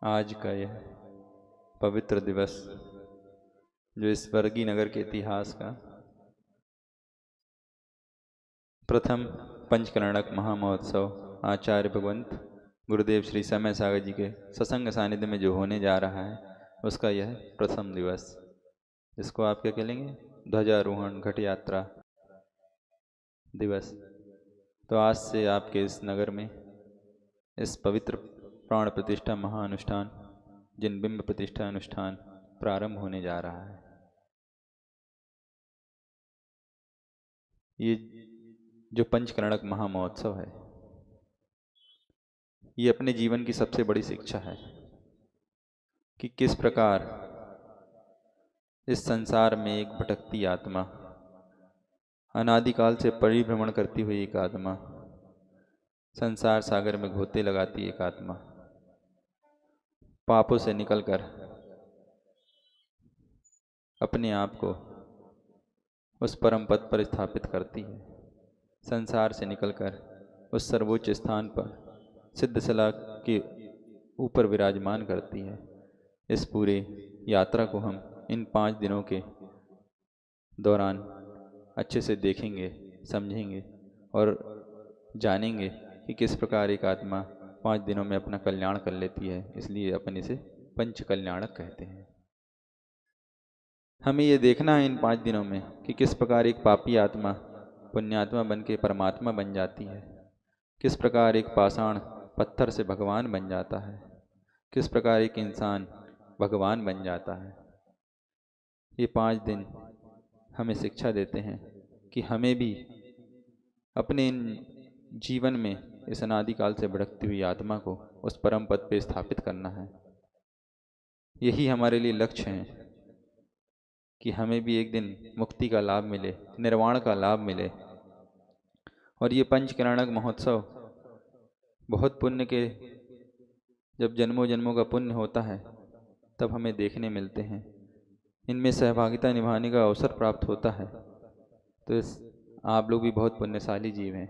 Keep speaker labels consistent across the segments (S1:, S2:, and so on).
S1: आज का यह पवित्र दिवस जो इस स्वर्गीय नगर के इतिहास का प्रथम पंचकलणक महामहोत्सव आचार्य भगवंत गुरुदेव श्री समय सागर जी के सत्संग सानिध्य में जो होने जा रहा है उसका यह प्रथम दिवस, जिसको आप क्या कहेंगे, ध्वजारोहण घट यात्रा दिवस। तो आज से आपके इस नगर में इस पवित्र प्राण प्रतिष्ठा महाअनुष्ठान जिन बिंब प्रतिष्ठा अनुष्ठान प्रारंभ होने जा रहा है। ये जो पंचकलणक महामहोत्सव है, ये अपने जीवन की सबसे बड़ी शिक्षा है कि किस प्रकार इस संसार में एक भटकती आत्मा, अनादिकाल से परिभ्रमण करती हुई एक आत्मा, संसार सागर में घोते लगाती एक आत्मा, पापों से निकलकर अपने आप को उस परम पद पर स्थापित करती है, संसार से निकलकर उस सर्वोच्च स्थान पर सिद्धशला के ऊपर विराजमान करती है। इस पूरे यात्रा को हम इन 5 दिनों के दौरान अच्छे से देखेंगे, समझेंगे और जानेंगे कि किस प्रकार एक आत्मा 5 दिनों में अपना कल्याण कर लेती है। इसलिए अपन इसे पंच कल्याणक कहते हैं। हमें ये देखना है इन 5 दिनों में कि किस प्रकार एक पापी आत्मा पुण्यात्मा बन के परमात्मा बन जाती है, किस प्रकार एक पाषाण पत्थर से भगवान बन जाता है, किस प्रकार एक इंसान भगवान बन जाता है। ये 5 दिन हमें शिक्षा देते हैं कि हमें भी अपने इन जीवन में इस अनादिकाल से भटकती हुई आत्मा को उस परम पद पे स्थापित करना है। यही हमारे लिए लक्ष्य है कि हमें भी एक दिन मुक्ति का लाभ मिले, निर्वाण का लाभ मिले। और ये पंचकलणक महोत्सव बहुत पुण्य के, जब जन्मों जन्मों का पुण्य होता है तब हमें देखने मिलते हैं, इनमें सहभागिता निभाने का अवसर प्राप्त होता है। तो आप लोग भी बहुत पुण्यशाली जीव हैं,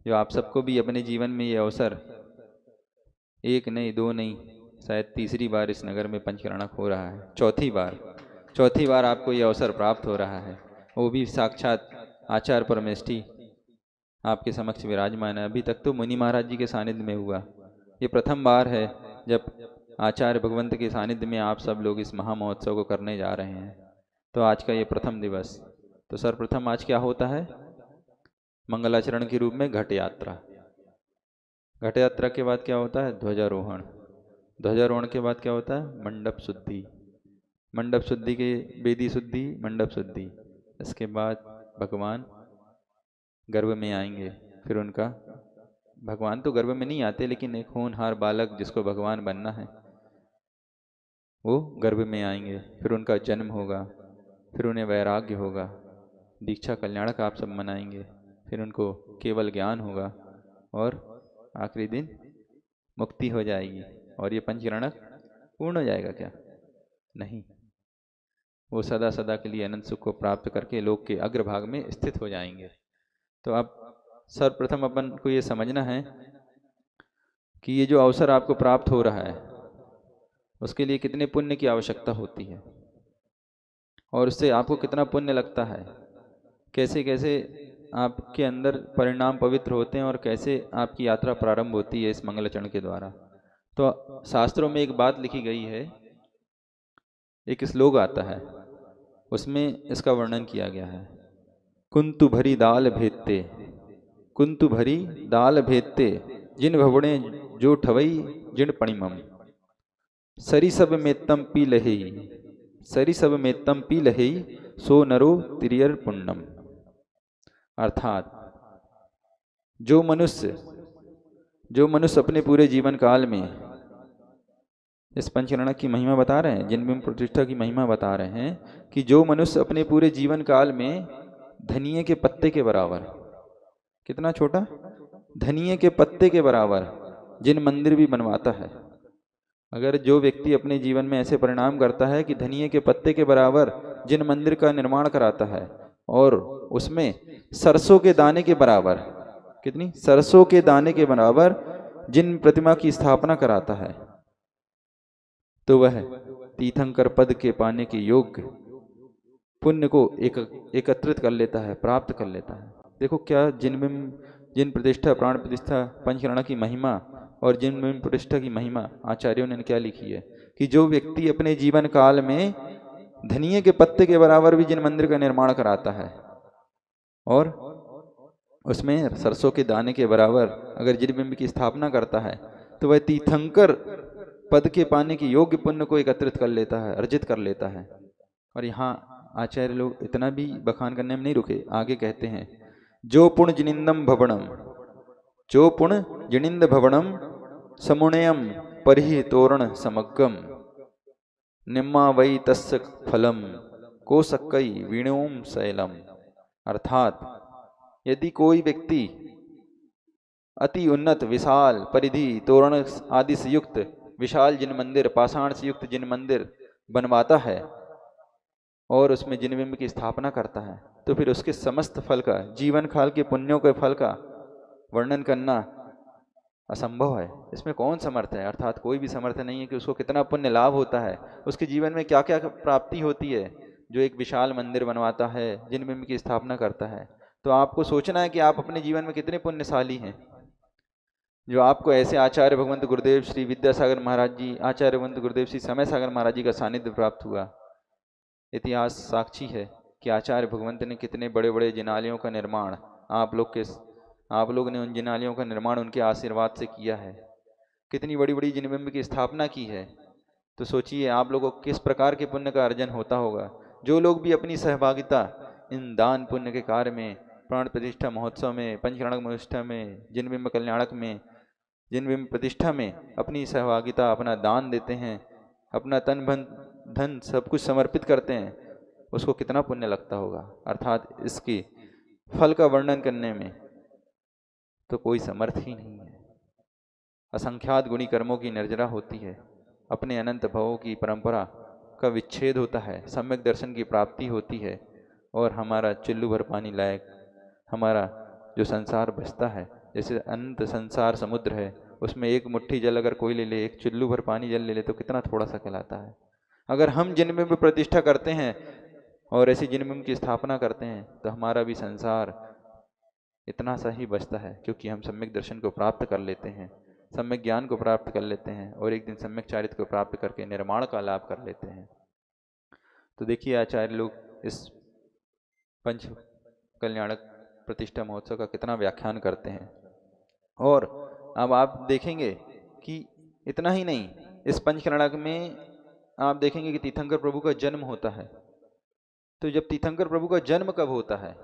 S1: जो आप सबको भी अपने जीवन में ये अवसर एक नहीं, 2 नहीं, शायद तीसरी बार इस नगर में पंचकलणक हो रहा है, चौथी बार आपको ये अवसर प्राप्त हो रहा है। वो भी साक्षात आचार्य परमेष्ठी आपके समक्ष विराजमान है। अभी तक तो मुनि महाराज जी के सानिध्य में हुआ, ये प्रथम बार है जब आचार्य भगवंत के सानिध्य में आप सब लोग इस महामहोत्सव को करने जा रहे हैं। तो आज का ये प्रथम दिवस, तो सर्वप्रथम आज क्या होता है, मंगलाचरण के रूप में घट यात्रा। घट यात्रा के बाद क्या होता है, ध्वजारोहण। ध्वजारोहण के बाद क्या होता है, मंडप शुद्धि। मंडप शुद्धि के वेदी शुद्धि, मंडप शुद्धि। इसके बाद भगवान गर्भ में आएंगे। फिर उनका, भगवान तो गर्भ में नहीं आते, लेकिन एक होनहार बालक जिसको भगवान बनना है वो गर्भ में आएंगे। फिर उनका जन्म होगा, फिर उन्हें वैराग्य होगा, दीक्षा कल्याणक आप सब मनाएंगे। फिर उनको केवल ज्ञान होगा और आखिरी दिन मुक्ति हो जाएगी। और ये पंचकलणक पूर्ण हो जाएगा क्या? नहीं, वो सदा सदा के लिए अनंत सुख को प्राप्त करके लोक के अग्रभाग में स्थित हो जाएंगे। तो अब सर्वप्रथम अपन को ये समझना है कि ये जो अवसर आपको प्राप्त हो रहा है उसके लिए कितने पुण्य की आवश्यकता होती है और उससे आपको कितना पुण्य लगता है, कैसे कैसे आपके अंदर परिणाम पवित्र होते हैं और कैसे आपकी यात्रा प्रारंभ होती है इस मंगलाचरण के द्वारा। तो शास्त्रों में एक बात लिखी गई है, एक श्लोक आता है, उसमें इसका वर्णन किया गया है। कुंतु भरी दाल भेदते, कुंतु भरी दाल भेदते, जिन भवड़े जो ठवई जिन पणिमम, सरी सब में तम पी लहे, सरी सब में तम पी लहे, सो नरो तिरियर पुण्यम। अर्थात जो मनुष्य अपने पूरे जीवन काल में इस पंचकलणक की महिमा बता रहे हैं, जिन बिंब प्रतिष्ठा की महिमा बता रहे हैं कि जो मनुष्य अपने पूरे जीवन काल में धनिये के पत्ते के बराबर, कितना छोटा, धनिये के पत्ते के बराबर जिन मंदिर भी बनवाता है, अगर जो व्यक्ति अपने जीवन में ऐसे परिणाम करता है कि धनिये के पत्ते के बराबर जिन मंदिर का निर्माण कराता है और उसमें सरसों के दाने के बराबर, कितनी, सरसों के दाने के बराबर जिन प्रतिमा की स्थापना कराता है, तो वह तीर्थंकर पद के पाने के योग्य पुण्य को एकत्रित कर लेता है, प्राप्त कर लेता है। देखो क्या जिन प्रतिष्ठा, प्राण प्रतिष्ठा, पंचकरण की महिमा और जिन प्रतिष्ठा की महिमा आचार्यों ने क्या लिखी है कि जो व्यक्ति अपने जीवन काल में धनिये के पत्ते के बराबर भी जिन मंदिर का निर्माण कराता है और उसमें सरसों के दाने के बराबर अगर जिन बिंब की स्थापना करता है, तो वह तीर्थंकर पद के पाने के योग्य पुण्य को एकत्रित कर लेता है, अर्जित कर लेता है। और यहाँ आचार्य लोग इतना भी बखान करने में नहीं रुके, आगे कहते हैं जो पुण्य जिनिंदम भवनम, जो पुण्य जिनिंद भवनम समुणयम परिहि तोरण समग्गम निम्मा वै तस्य फलम कोसक्कई वीणोम शैलम। अर्थात यदि कोई व्यक्ति अति उन्नत विशाल परिधि तोरण आदि से युक्त विशाल जिन मंदिर, पाषाण से युक्त जिन मंदिर बनवाता है और उसमें जिन बिंब की स्थापना करता है, तो फिर उसके समस्त फल का, जीवन काल के पुण्यों के फल का वर्णन करना असंभव है। इसमें कौन समर्थ है? अर्थात कोई भी समर्थ नहीं है कि उसको कितना पुण्य लाभ होता है, उसके जीवन में क्या क्या प्राप्ति होती है जो एक विशाल मंदिर बनवाता है, जिन बिंब की स्थापना करता है। तो आपको सोचना है कि आप अपने जीवन में कितने पुण्यशाली हैं, जो आपको ऐसे आचार्य भगवंत गुरुदेव श्री विद्यासागर महाराज जी, आचार्य भगवंत गुरुदेव श्री समय सागर महाराज जी का सानिध्य प्राप्त हुआ। इतिहास साक्षी है कि आचार्य भगवंत ने कितने बड़े बड़े जिनालयों का निर्माण आप लोग ने उन जिनालयों का निर्माण उनके आशीर्वाद से किया है, कितनी बड़ी बड़ी जिनबिंब की स्थापना की है। तो सोचिए आप लोगों को किस प्रकार के पुण्य का अर्जन होता होगा। जो लोग भी अपनी सहभागिता इन दान पुण्य के कार्य में, प्राण प्रतिष्ठा महोत्सव में, पंचकरण प्रतिष्ठा में, जिनबिंब कल्याणक में, जिनबिंब प्रतिष्ठा में अपनी सहभागिता, अपना दान देते हैं, अपना तन धन सब कुछ समर्पित करते हैं, उसको कितना पुण्य लगता होगा। अर्थात इसके फल का वर्णन करने में तो कोई समर्थ ही नहीं है। असंख्यात गुणी कर्मों की निर्जरा होती है, अपने अनंत भवों की परंपरा का विच्छेद होता है, सम्यक दर्शन की प्राप्ति होती है और हमारा चुल्लू भर पानी लायक हमारा जो संसार बचता है, जैसे अनंत संसार समुद्र है, उसमें एक मुट्ठी जल अगर कोई ले ले, एक चुल्लू भर पानी जल ले ले, तो कितना थोड़ा सा कहलाता है। अगर हम जिनमें भी प्रतिष्ठा करते हैं और ऐसी जिनमें की स्थापना करते हैं, तो हमारा भी संसार इतना सा ही बचता है, क्योंकि हम सम्यक दर्शन को प्राप्त कर लेते हैं, सम्यक ज्ञान को प्राप्त कर लेते हैं और एक दिन सम्यक चारित्र को प्राप्त करके निर्माण का लाभ कर लेते हैं। तो देखिए आचार्य लोग इस पंच कल्याणक प्रतिष्ठा महोत्सव का कितना व्याख्यान करते हैं। और अब आप देखेंगे कि इतना ही नहीं, इस पंचकल्याणक में आप देखेंगे कि तीर्थंकर प्रभु का जन्म होता है। तो जब तीर्थंकर प्रभु का जन्म कब होता है,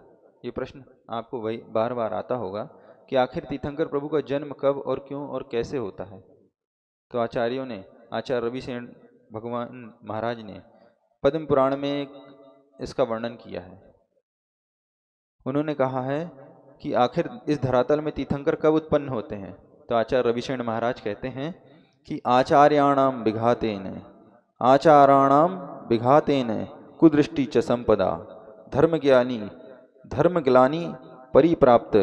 S1: ये प्रश्न आपको वही बार बार आता होगा कि आखिर तीर्थंकर प्रभु का जन्म कब और क्यों और कैसे होता है। तो आचार्यों ने, आचार्य रविसेन भगवान महाराज ने पद्म पुराण में इसका वर्णन किया है। उन्होंने कहा है कि आखिर इस धरातल में तीर्थंकर कब उत्पन्न होते हैं। तो आचार्य रविसेन महाराज कहते हैं कि आचार्याणाम विघातेन, आचाराणाम विघातेन कुदृष्टि च संपदा धर्मज्ञानी धर्मग्लानी परिप्राप्त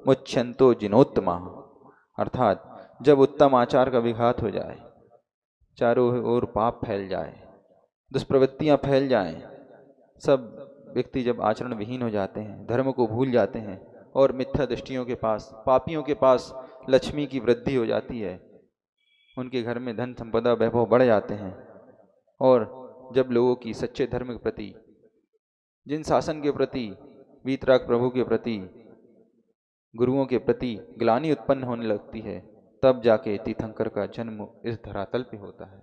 S1: मुच्छन्तो जिनोत्तमा। अर्थात जब उत्तम आचार का विघात हो जाए, चारों ओर पाप फैल जाए, दुष्प्रवृत्तियां फैल जाएं, सब व्यक्ति जब आचरण विहीन हो जाते हैं, धर्म को भूल जाते हैं और मिथ्या दृष्टियों के पास, पापियों के पास लक्ष्मी की वृद्धि हो जाती है, उनके घर में धन संपदा वैभव बढ़ जाते हैं, और जब लोगों की सच्चे धर्म के प्रति, जिन शासन के प्रति, वीतराग प्रभु के प्रति, गुरुओं के प्रति ग्लानि उत्पन्न होने लगती है, तब जाके तीर्थंकर का जन्म इस धरातल पे होता है।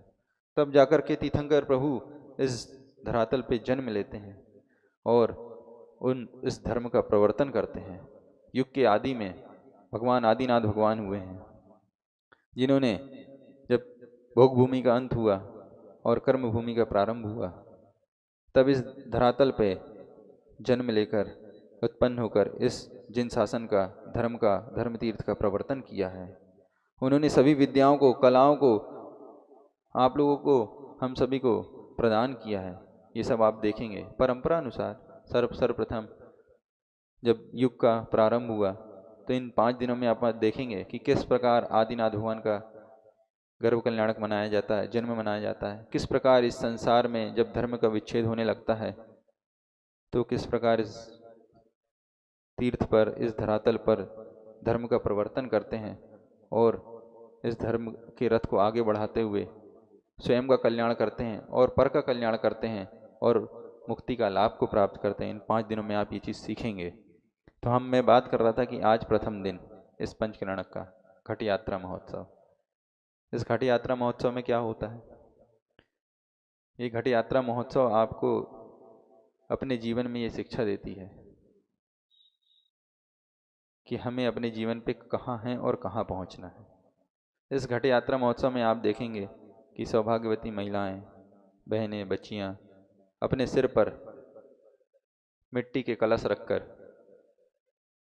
S1: तब जाकर के तीर्थंकर प्रभु इस धरातल पे जन्म लेते हैं और इस धर्म का प्रवर्तन करते हैं। युग के आदि में भगवान आदिनाथ भगवान हुए हैं, जिन्होंने जब भोग भूमि का अंत हुआ और कर्म भूमि का प्रारंभ हुआ, तब इस धरातल पे जन्म लेकर, उत्पन्न होकर इस जिन शासन का, धर्म तीर्थ का प्रवर्तन किया है। उन्होंने सभी विद्याओं को, कलाओं को आप लोगों को, हम सभी को प्रदान किया है। ये सब आप देखेंगे परंपरा अनुसार। सर्वप्रथम जब युग का प्रारंभ हुआ, तो इन 5 दिनों में आप देखेंगे कि किस प्रकार आदिनाथ भगवान का गर्भ कल्याणक मनाया जाता है, जन्म मनाया जाता है। किस प्रकार इस संसार में जब धर्म का विच्छेद होने लगता है तो किस प्रकार इस तीर्थ पर, इस धरातल पर धर्म का प्रवर्तन करते हैं और इस धर्म के रथ को आगे बढ़ाते हुए स्वयं का कल्याण करते हैं और पर का कल्याण करते हैं और मुक्ति का लाभ को प्राप्त करते हैं। इन 5 दिनों में आप ये चीज़ सीखेंगे। तो मैं बात कर रहा था कि आज प्रथम दिन इस पंचकरणक का घट यात्रा महोत्सव। इस घट यात्रा महोत्सव में क्या होता है? ये घट यात्रा महोत्सव आपको अपने जीवन में ये शिक्षा देती है कि हमें अपने जीवन पे कहाँ हैं और कहाँ पहुँचना है। इस घट यात्रा महोत्सव में आप देखेंगे कि सौभाग्यवती महिलाएं, बहनें, बच्चियां अपने सिर पर मिट्टी के कलश रखकर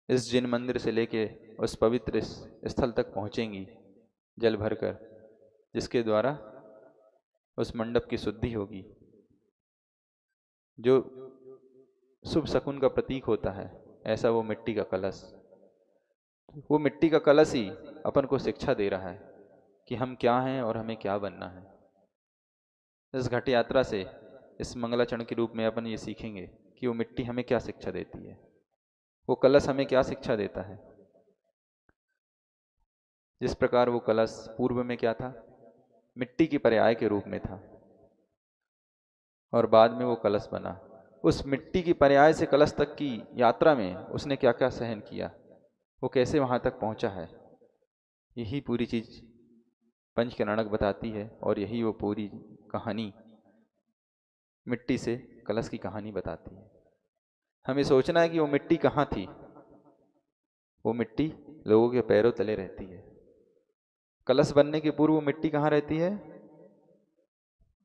S1: इस जिन मंदिर से लेके उस पवित्र स्थल तक पहुँचेंगी जल भरकर, जिसके द्वारा उस मंडप की शुद्धि होगी, जो शुभ शकुन का प्रतीक होता है। ऐसा वो मिट्टी का कलश, वो मिट्टी का कलश ही अपन को शिक्षा दे रहा है कि हम क्या हैं और हमें क्या बनना है। इस घट यात्रा से, इस मंगलाचरण के रूप में अपन ये सीखेंगे कि वो मिट्टी हमें क्या शिक्षा देती है, वो कलश हमें क्या शिक्षा देता है। जिस प्रकार वो कलश पूर्व में क्या था, मिट्टी की पर्याय के रूप में था और बाद में वो कलश बना। उस मिट्टी की पर्याय से कलश तक की यात्रा में उसने क्या क्या सहन किया, वो कैसे वहां तक पहुंचा है, यही पूरी चीज पंचकरणक बताती है। और यही वो पूरी कहानी मिट्टी से कलश की कहानी बताती है। हमें सोचना है कि वो मिट्टी कहाँ थी। वो मिट्टी लोगों के पैरों तले रहती है। कलश बनने के पूर्व वो मिट्टी कहाँ रहती है?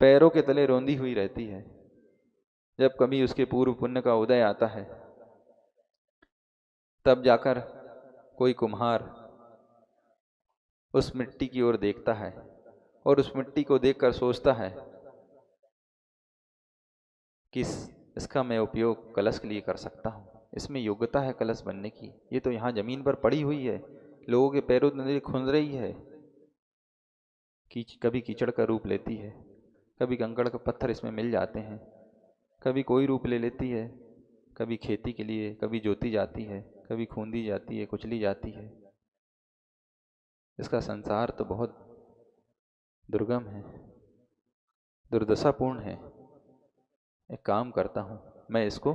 S1: पैरों के तले रौंदी हुई रहती है। जब कभी उसके पूर्व पुण्य का उदय आता है तब जाकर कोई कुम्हार उस मिट्टी की ओर देखता है और उस मिट्टी को देखकर सोचता है कि इसका मैं उपयोग कलश के लिए कर सकता हूँ, इसमें योग्यता है कलश बनने की। ये तो यहाँ जमीन पर पड़ी हुई है, लोगों के पैरों तले खुंद रही है। कभी कीचड़ का रूप लेती है, कभी कंकड़ का पत्थर इसमें मिल जाते हैं, कभी कोई रूप ले लेती है, कभी खेती के लिए, कभी जोती जाती है, कभी खूंदी जाती है, कुचली जाती है। इसका संसार तो बहुत दुर्गम है, दुर्दशापूर्ण है। एक काम करता हूँ, मैं इसको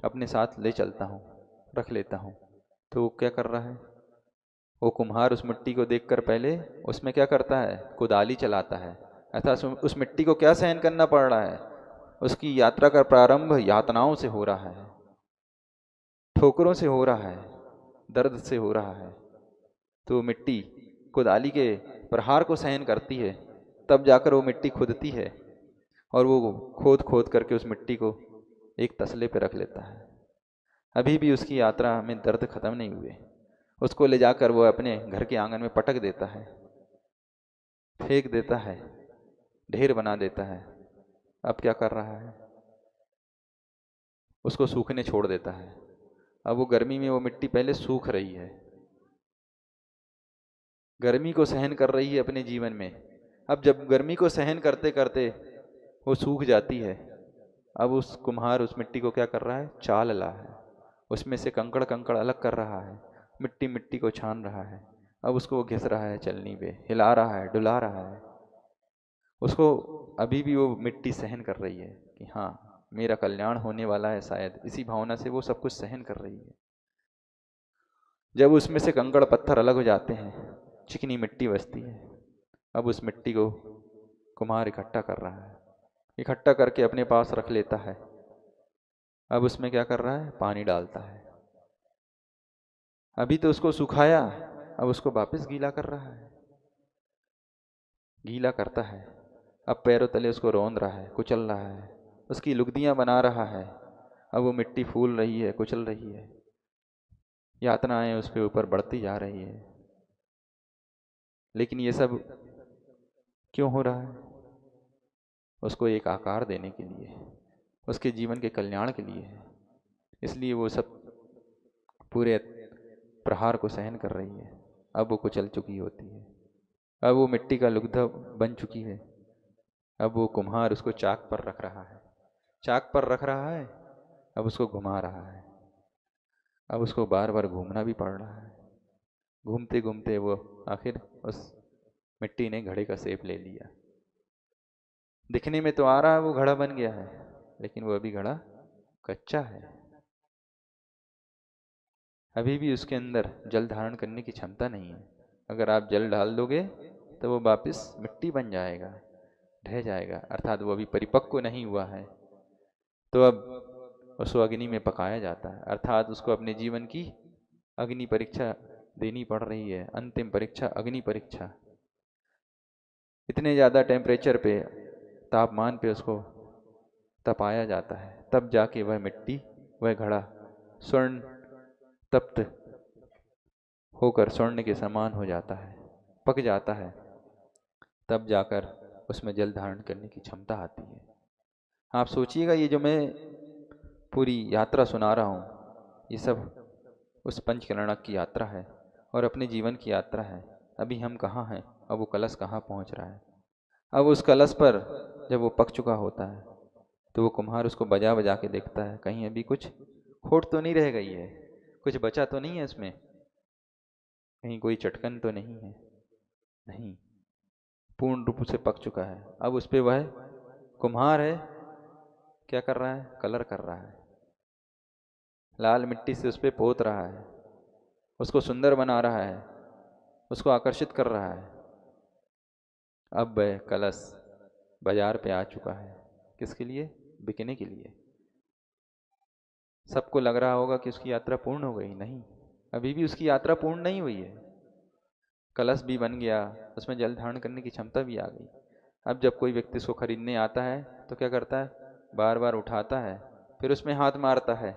S1: अपने साथ ले चलता हूँ, रख लेता हूँ। तो वो क्या कर रहा है? वो कुम्हार उस मिट्टी को देखकर पहले उसमें क्या करता है? कुदाली चलाता है। अर्थात उस मिट्टी को क्या सहन करना पड़ रहा है? उसकी यात्रा का प्रारंभ यातनाओं से हो रहा है, ठोकरों से हो रहा है, दर्द से हो रहा है। तो मिट्टी कुदाली के प्रहार को सहन करती है, तब जाकर वो मिट्टी खुदती है और वो खोद खोद करके उस मिट्टी को एक तसले पे रख लेता है। अभी भी उसकी यात्रा में दर्द खत्म नहीं हुए। उसको ले जाकर वो अपने घर के आंगन में पटक देता है, फेंक देता है, ढेर बना देता है। अब क्या कर रहा है? उसको सूखने छोड़ देता है। अब वो गर्मी में वो मिट्टी पहले सूख रही है, गर्मी को सहन कर रही है अपने जीवन में। अब जब गर्मी को सहन करते करते वो सूख जाती है, अब उस कुम्हार उस मिट्टी को क्या कर रहा है? चाल रहा है, उसमें से कंकड़ कंकड़ अलग कर रहा है, मिट्टी मिट्टी को छान रहा है। अब उसको वो घिस रहा है, चलनी पे हिला रहा है, डुला रहा है। उसको अभी भी वो मिट्टी सहन कर रही है कि हाँ, मेरा कल्याण होने वाला है शायद, इसी भावना से वो सब कुछ सहन कर रही है। जब उसमें से कंकड़ पत्थर अलग हो जाते हैं, चिकनी मिट्टी बचती है। अब उस मिट्टी को कुम्हार इकट्ठा कर रहा है, इकट्ठा करके अपने पास रख लेता है। अब उसमें क्या कर रहा है? पानी डालता है। अभी तो उसको सुखाया, अब उसको वापस गीला कर रहा है, गीला करता है। अब पैरों तले उसको रौंद रहा है, कुचल रहा है, उसकी लुगदियां बना रहा है। अब वो मिट्टी फूल रही है, कुचल रही है, यातनाएं उसके ऊपर बढ़ती जा रही है। लेकिन ये सब क्यों हो रहा है? उसको एक आकार देने के लिए, उसके जीवन के कल्याण के लिए है। इसलिए वो सब पूरे प्रहार को सहन कर रही है। अब वो कुचल चुकी होती है, अब वो मिट्टी का लुगदा बन चुकी है। अब वो कुम्हार उसको चाक पर रख रहा है, चाक पर रख रहा है, अब उसको घुमा रहा है। अब उसको बार बार घूमना भी पड़ रहा है। घूमते घूमते वो आखिर उस मिट्टी ने घड़े का शेप ले लिया। दिखने में तो आ रहा है वो घड़ा बन गया है, लेकिन वो अभी घड़ा कच्चा है। अभी भी उसके अंदर जल धारण करने की क्षमता नहीं है। अगर आप जल डाल दोगे तो वो वापस मिट्टी बन जाएगा, ढह जाएगा, अर्थात वो अभी परिपक्व नहीं हुआ है। तो अब उसको अग्नि में पकाया जाता है, अर्थात उसको अपने जीवन की अग्नि परीक्षा देनी पड़ रही है। अंतिम परीक्षा अग्नि परीक्षा। इतने ज़्यादा टेम्परेचर पे, तापमान पे उसको तपाया जाता है, तब जाके वह मिट्टी, वह घड़ा स्वर्ण तप्त होकर स्वर्ण के समान हो जाता है, पक जाता है। तब जाकर उसमें जल धारण करने की क्षमता आती है। आप सोचिएगा, ये जो मैं पूरी यात्रा सुना रहा हूँ, ये सब उस पंचकर्णक की यात्रा है और अपने जीवन की यात्रा है। अभी हम कहाँ हैं, अब वो कलश कहाँ पहुँच रहा है। अब उस कलश पर जब वो पक चुका होता है तो वो कुम्हार उसको बजा बजा के देखता है, कहीं अभी कुछ खोट तो नहीं रह गई है, कुछ बचा तो नहीं है इसमें, कहीं कोई चटकन तो नहीं है। नहीं, पूर्ण रूप से पक चुका है। अब उस पे वह कुम्हार है, क्या कर रहा है, कलर कर रहा है, लाल मिट्टी से उस पे पोत रहा है, उसको सुंदर बना रहा है, उसको आकर्षित कर रहा है। अब वह कलश बाजार पे आ चुका है, किसके लिए, बिकने के लिए। सबको लग रहा होगा कि उसकी यात्रा पूर्ण हो गई, नहीं, अभी भी उसकी यात्रा पूर्ण नहीं हुई है। कलश भी बन गया, उसमें जल धारण करने की क्षमता भी आ गई। अब जब कोई व्यक्ति इसको खरीदने आता है तो क्या करता है, बार बार उठाता है, फिर उसमें हाथ मारता है,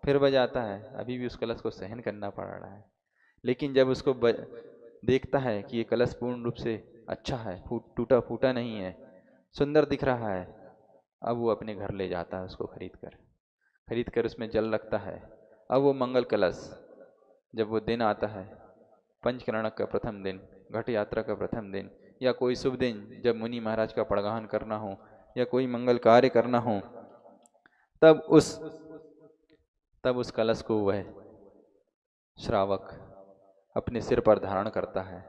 S1: फिर बजाता है, अभी भी उस कलश को सहन करना पड़ रहा है। लेकिन जब उसको देखता है कि ये कलश पूर्ण रूप से अच्छा है, टूटा फूटा नहीं है, सुंदर दिख रहा है, अब वो अपने घर ले जाता है उसको खरीद कर उसमें जल रखता है। अब वो मंगल कलश, जब वो दिन आता है, पंचकर्णक का प्रथम दिन, घट यात्रा का प्रथम दिन, या कोई शुभ दिन जब मुनि महाराज का पड़गाहन करना हो या कोई मंगल कार्य करना हो, तब उस कलश को वह श्रावक अपने सिर पर धारण करता है,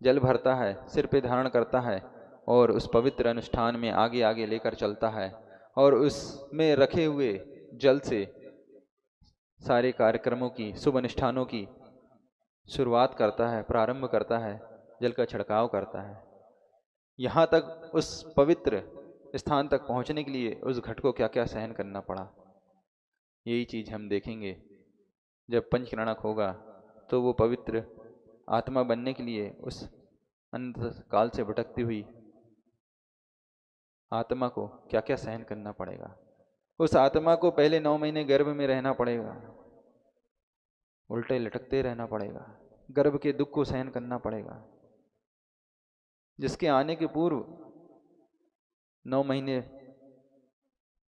S1: जल भरता है, सिर पे धारण करता है और उस पवित्र अनुष्ठान में आगे आगे लेकर चलता है और उसमें रखे हुए जल से सारे कार्यक्रमों की, शुभ अनुष्ठानों की शुरुआत करता है, प्रारंभ करता है, जल का छिड़काव करता है। यहाँ तक उस पवित्र स्थान तक पहुँचने के लिए उस घट को क्या क्या सहन करना पड़ा, यही चीज़ हम देखेंगे। जब पंचकर्णक होगा तो वो पवित्र आत्मा बनने के लिए उस अनंत काल से भटकती हुई आत्मा को क्या क्या सहन करना पड़ेगा। उस आत्मा को पहले 9 महीने गर्भ में रहना पड़ेगा, उल्टे लटकते रहना पड़ेगा, गर्भ के दुख को सहन करना पड़ेगा। जिसके आने के पूर्व 9 महीने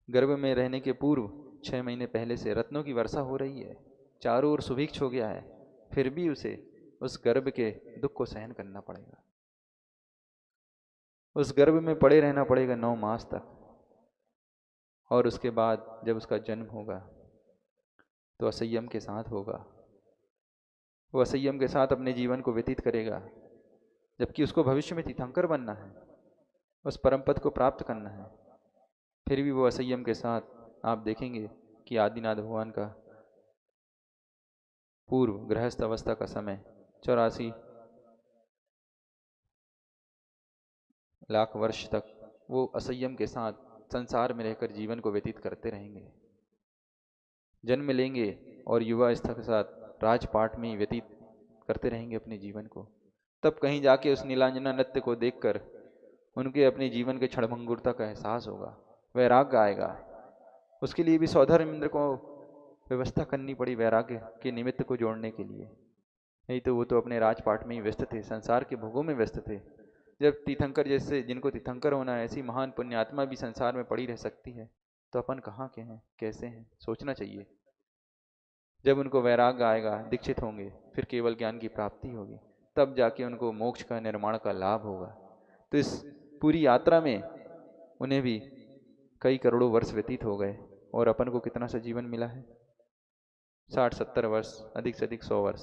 S1: गर्भ में रहने के पूर्व 6 महीने पहले से रत्नों की वर्षा हो रही है, चारों ओर सुभिक्ष हो गया है, फिर भी उसे उस गर्भ के दुख को सहन करना पड़ेगा। उस गर्भ में पड़े रहना पड़ेगा 9 मास तक। और उसके बाद जब उसका जन्म होगा तो असंयम के साथ होगा, वो असंयम के साथ अपने जीवन को व्यतीत करेगा, जबकि उसको भविष्य में तीर्थंकर बनना है, उस परम पद को प्राप्त करना है। फिर भी वो असंयम के साथ आप देखेंगे कि आदिनाथ भगवान का पूर्व गृहस्थ अवस्था का समय 84 लाख वर्ष तक वो असंयम के साथ संसार में रहकर जीवन को व्यतीत करते रहेंगे। जन्म लेंगे और युवा अवस्था के साथ राजपाट में ही व्यतीत करते रहेंगे अपने जीवन को। तब कहीं जाके उस नीलांजना नृत्य को देखकर उनके अपने जीवन के क्षणभंगुरता का एहसास होगा, वैराग्य आएगा। उसके लिए भी सौधर्म इंद्र को व्यवस्था करनी पड़ी वैराग्य के निमित्त को जोड़ने के लिए, नहीं तो वो तो अपने राजपाट में ही व्यस्त थे, संसार के भोगों में व्यस्त थे। जब तीर्थंकर जैसे, जिनको तीर्थंकर होना है, ऐसी महान पुण्यात्मा भी संसार में पड़ी रह सकती है, तो अपन कहाँ के हैं, कैसे हैं, सोचना चाहिए। जब उनको वैराग्य आएगा, दीक्षित होंगे, फिर केवल ज्ञान की प्राप्ति होगी, तब जाके उनको मोक्ष का निर्माण का लाभ होगा। तो इस पूरी यात्रा में उन्हें भी कई करोड़ों वर्ष व्यतीत हो गए और अपन को कितना सा जीवन मिला है? 60-70 वर्ष, अधिक से अधिक 100 वर्ष,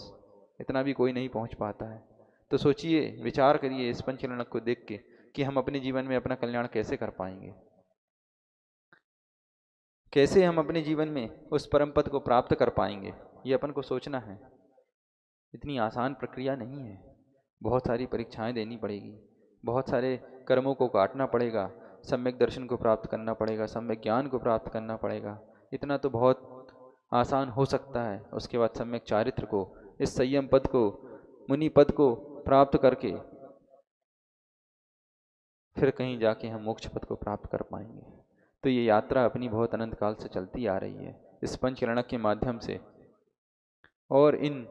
S1: इतना भी कोई नहीं पहुंच पाता है। तो सोचिए, विचार करिए इस पंचकलनक को देख के कि हम अपने जीवन में अपना कल्याण कैसे कर पाएंगे, कैसे हम अपने जीवन में उस परम पद को प्राप्त कर पाएंगे। ये अपन को सोचना है। इतनी आसान प्रक्रिया नहीं है, बहुत सारी परीक्षाएं देनी पड़ेगी, बहुत सारे कर्मों को काटना पड़ेगा, सम्यक दर्शन को प्राप्त करना पड़ेगा, सम्यक ज्ञान को प्राप्त करना पड़ेगा। इतना तो बहुत आसान हो सकता है। उसके बाद सम्यक चारित्र को, इस संयम पद को, मुनि पद को प्राप्त करके फिर कहीं जाके हम मोक्ष पद को प्राप्त कर पाएंगे। तो ये यात्रा अपनी बहुत अनंत काल से चलती आ रही है। इस पंचकलनक के माध्यम से और इन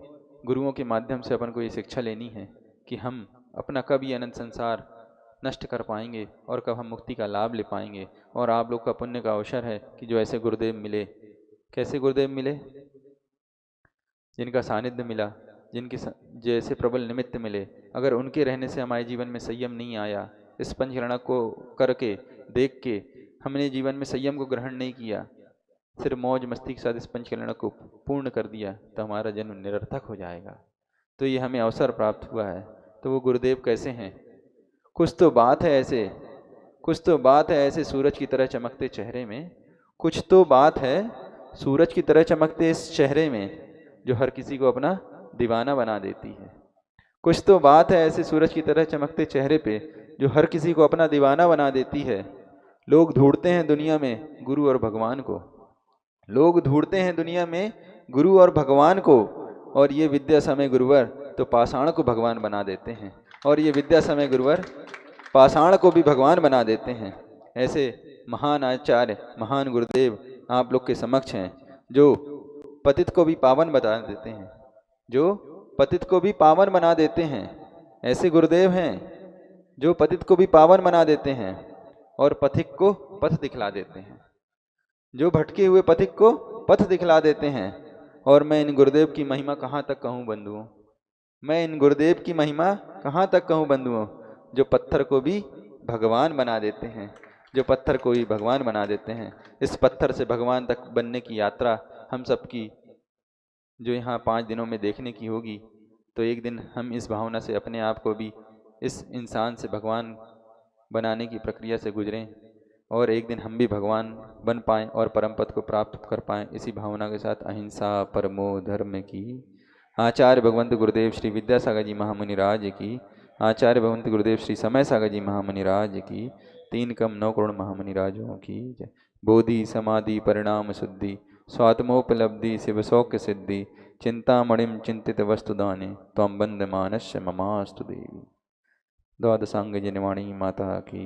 S1: गुरुओं के माध्यम से अपन को ये शिक्षा लेनी है कि हम अपना कब ये अनंत संसार नष्ट कर पाएंगे और कब हम मुक्ति का लाभ ले पाएंगे। और आप लोग का पुण्य का अवसर है कि जो ऐसे गुरुदेव मिले। कैसे गुरुदेव मिले? जिनका सानिध्य मिला, जिनके जैसे प्रबल निमित्त मिले। अगर उनके रहने से हमारे जीवन में संयम नहीं आया, इस पंचकलनक को करके देख के हमने जीवन में संयम को ग्रहण नहीं किया, सिर्फ मौज मस्ती के साथ इस पंचकलनक को पूर्ण कर दिया, तो हमारा जन्म निरर्थक हो जाएगा। तो ये हमें अवसर प्राप्त हुआ है। तो वो गुरुदेव कैसे हैं? कुछ तो बात है ऐसे, कुछ तो बात है ऐसे सूरज की तरह चमकते चेहरे में, कुछ तो बात है सूरज की तरह चमकते इस चेहरे में, जो हर किसी को अपना दीवाना बना देती है। कुछ तो बात है ऐसे सूरज की तरह चमकते चेहरे पे, जो हर किसी को अपना दीवाना बना देती है। लोग ढूंढते हैं दुनिया में गुरु और भगवान को, लोग ढूंढते हैं दुनिया में गुरु और भगवान को, और ये विद्या समय गुरुवर तो पाषाण को भगवान बना देते हैं, और ये विद्या समय गुरुवर पाषाण को भी भगवान बना देते हैं। ऐसे महान आचार्य, महान गुरुदेव आप लोग के समक्ष हैं, जो पतित को भी पावन बना देते हैं, जो पतित को भी पावन बना देते हैं। ऐसे गुरुदेव हैं जो पतित को भी पावन बना देते हैं और पथिक को पथ दिखला देते हैं, जो भटके हुए पथिक को पथ दिखला देते हैं। और मैं इन गुरुदेव की महिमा कहाँ तक कहूँ बंधुओं, मैं इन गुरुदेव की महिमा कहाँ तक कहूँ बंधुओं, जो पत्थर को भी भगवान बना देते हैं, जो पत्थर को भी भगवान बना देते हैं। इस पत्थर से भगवान तक बनने की यात्रा हम सबकी जो यहाँ 5 दिनों में देखने की होगी। तो एक दिन हम इस भावना से अपने आप को भी इस इंसान से भगवान बनाने की प्रक्रिया से गुजरें, और एक दिन हम भी भगवान बन पाएँ और परम पद को प्राप्त कर पाएँ। इसी भावना के साथ अहिंसा परमो धर्म की। आचार्य भगवंत गुरुदेव श्री विद्यासागर जी महामुनि राज की, आचार्य भगवंत गुरुदेव श्री समय सागर जी महामुनि राज की, 3 कम 9 करोड़ महामुनि राजों की जय। बोधि समाधि परिणाम शुद्धि, स्वात्मोपलब्धि शिव सौख्य सिद्धि, चिंतामणिम चिंतित वस्तुदाने, त्वं बंद मानस्य ममास्तु देवी। द्वादशांग जनवाणी माता की।